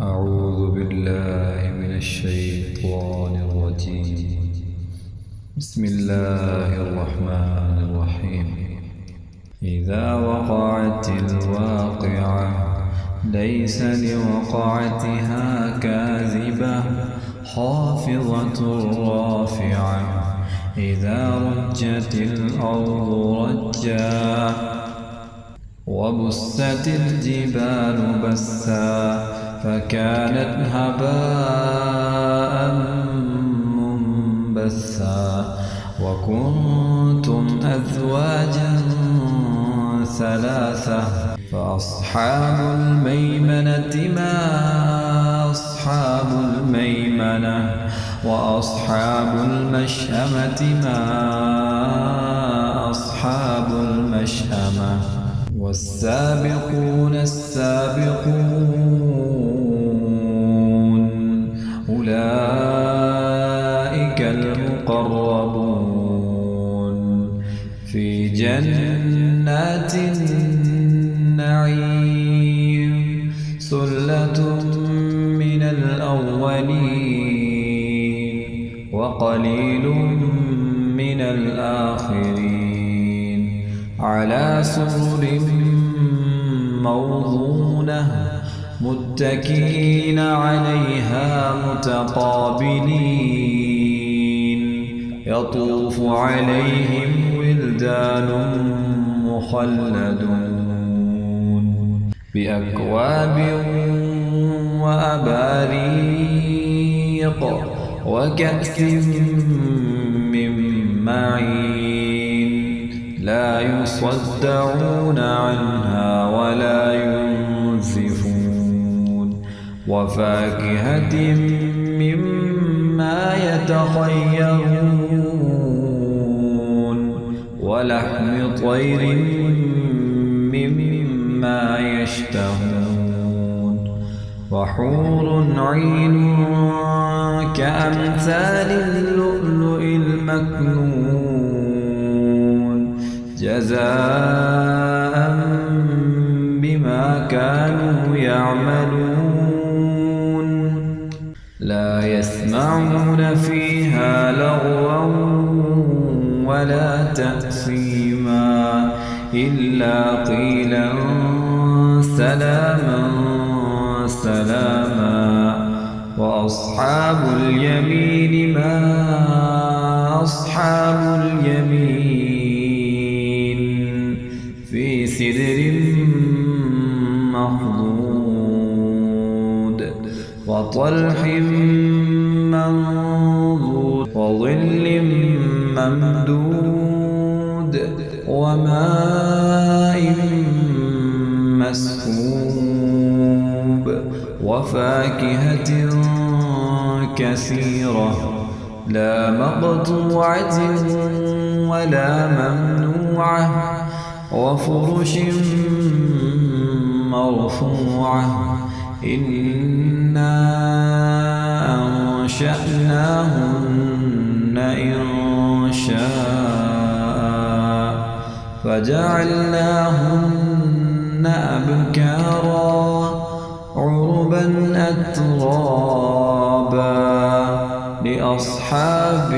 أعوذ بالله من الشيطان الرجيم. بسم الله الرحمن الرحيم. إذا وقعت الواقعة ليس لوقعتها كاذبة خافضة رافعة. إذا رجت الأرض رجا وبست الجبال بسا فكانت هباء منبثا. وكنتم أزواجا ثلاثة فأصحاب الميمنة ما أصحاب الميمنة وأصحاب المشأمة ما أصحاب المشأمة. والسابقون السابقون أولئك المقربون في جنات النعيم. ثلة من الأولين وقليل من الآخرين. على سرر موضونة متكئين عليها متقابلين. يطوف عليهم ولدان مخلدون بأكواب وأباريق وكأس من معين. لا يصدعون عنها ولا ينزفون. وفاكهة مما يتخيرون ولحم طير مما يشتهون. وحور عين كأمثال اللؤلؤ المكنون جزاء بما كانوا يعملون. لا يسمعون فيها لغوا ولا تأثيما إلا قيلا سلاما سلاما. وأصحاب اليمين ما أصحاب اليمين في سدر مخضود وطلح منضود وظل ممدود وماء مسكوب وفاكهة كثيرة لا مقطوعة ولا ممنوعة وفرش مرفوعة. إنا أنشأناهن إنشاء فجعلناهن أبكارا عربا أترابا لأصحاب